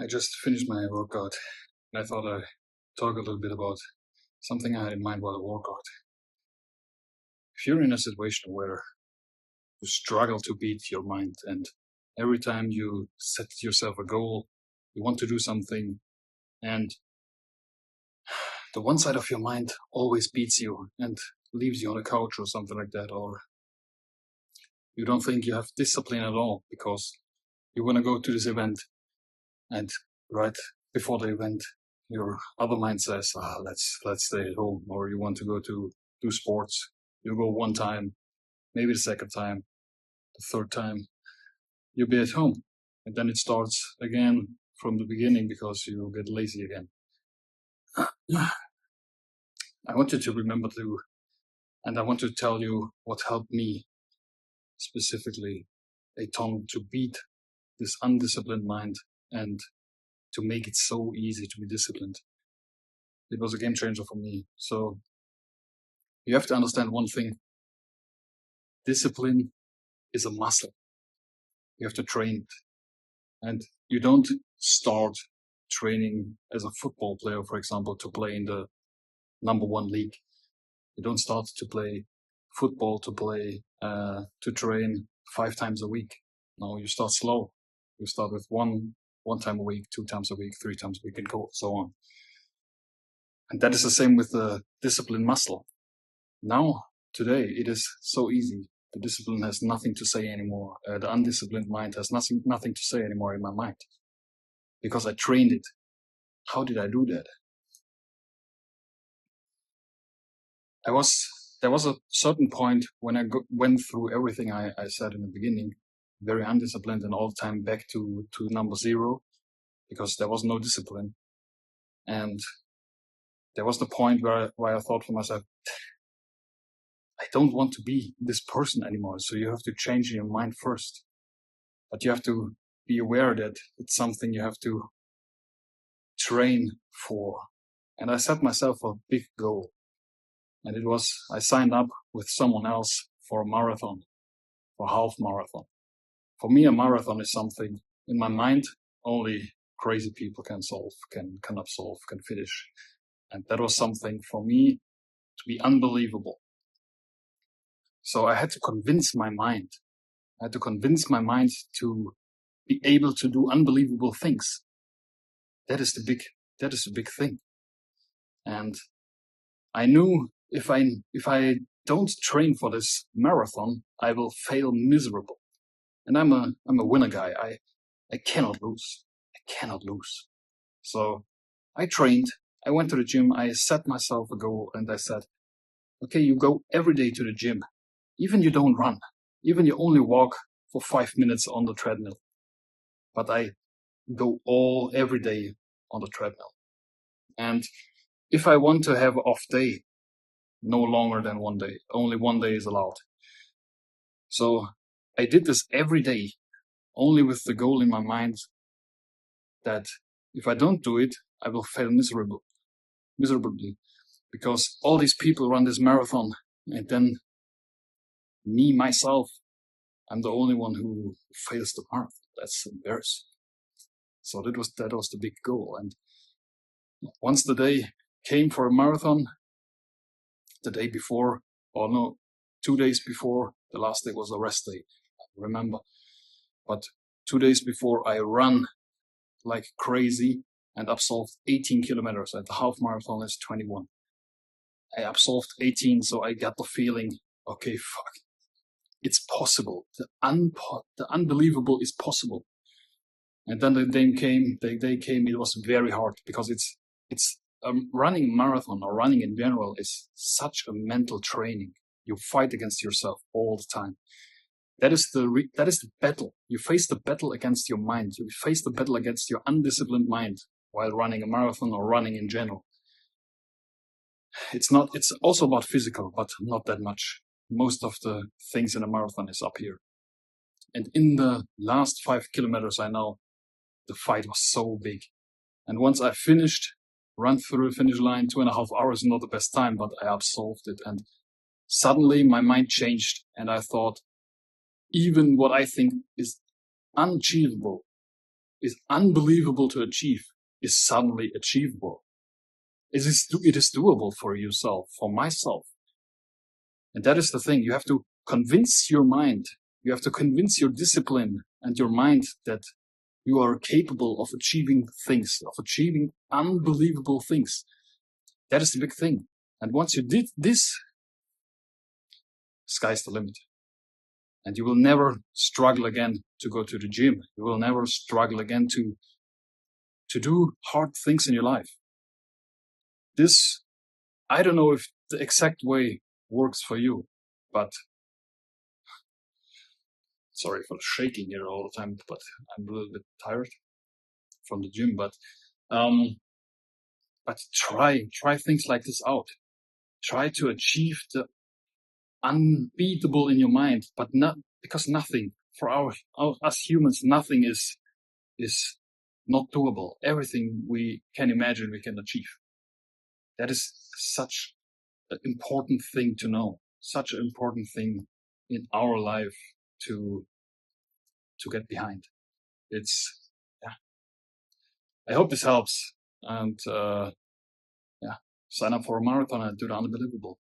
I just finished my workout and I thought I'd talk a little bit about something I had in mind while I workout. If you're in a situation where you struggle to beat your mind and every time you set yourself a goal, you want to do something and the one side of your mind always beats you and leaves you on the couch or something like that, or you don't think you have discipline at all because you want to go to this event and right before the event your other mind says, let's stay at home, or you want to go to do sports. You go one time, maybe the second time, the third time, you'll be at home. And then it starts again from the beginning because you get lazy again. I want you to remember and I want to tell you what helped me specifically a ton to beat this undisciplined mind and to make it so easy to be disciplined. It was a game changer for me. So you have to understand one thing. Discipline is a muscle. You have to train it. And you don't start training as a football player, for example, to play in the number one league. You don't start to play football to train 5 times a week. No, you start slow. You start with one time a week, 2 times a week, 3 times a week, and so on. And that is the same with the discipline muscle. Now, today, it is so easy. The discipline has nothing to say anymore. The undisciplined mind has nothing to say anymore in my mind. Because I trained it. How did I do that? There was a certain point when I went through everything I said in the beginning, very undisciplined and all the time back to number 0, because there was no discipline. And there was the point where I thought for myself, I don't want to be this person anymore. So you have to change your mind first. But you have to be aware that it's something you have to train for. And I set myself a big goal. And it was, I signed up with someone else for a marathon, for a half marathon. For me, a marathon is something in my mind only crazy people can finish. And that was something for me to be unbelievable. So I had to convince my mind. I had to convince my mind to be able to do unbelievable things. That is the big thing. And I knew if I don't train for this marathon, I will fail miserable. And I'm a winner guy. I cannot lose. I cannot lose. So I trained. I went to the gym. I set myself a goal and I said, okay, you go every day to the gym. Even you don't run. Even you only walk for 5 minutes on the treadmill. But I go every day on the treadmill. And if I want to have an off day, no longer than 1 day, only 1 day is allowed. So I did this every day, only with the goal in my mind that if I don't do it, I will fail miserably, because all these people run this marathon, and then me, myself, I'm the only one who fails the marathon. That's embarrassing. So that was the big goal. And once the day came for a marathon, the day before, or no, 2 days before, the last day was a rest day, I remember. But 2 days before, I ran like crazy and absolved 18 kilometers. And the half marathon is 21. I absolved 18, so I got the feeling, okay, fuck, it's possible. The unbelievable is possible. And then the day came, it was very hard because it's running a marathon or running in general is such a mental training. You fight against yourself all the time. That is the battle. You face the battle against your mind. You face the battle against your undisciplined mind while running a marathon or running in general. It's also about physical, but not that much. Most of the things in a marathon is up here. And in the last 5 kilometers, I know the fight was so big. And once I finished, run through the finish line, 2.5 hours, not the best time, but I absolved it. And suddenly my mind changed and I thought, even what I think is unachievable, is unbelievable to achieve is suddenly achievable. It is doable for yourself, for myself. And that is the thing. You have to convince your mind. You have to convince your discipline and your mind that you are capable of achieving things, of achieving unbelievable things. That is the big thing. And once you did this, sky's the limit. And you will never struggle again to go to the gym. You will never struggle again to do hard things in your life. This, I don't know if the exact way works for you, but sorry for the shaking here all the time, but I'm a little bit tired from the gym, but try things like this out. Try to achieve the unbeatable in your mind, but not because nothing for us humans, nothing is not doable. Everything we can imagine, we can achieve. That is such an important thing to know, such an important thing in our life to get behind. I hope this helps, and sign up for a marathon and do the unbelievable.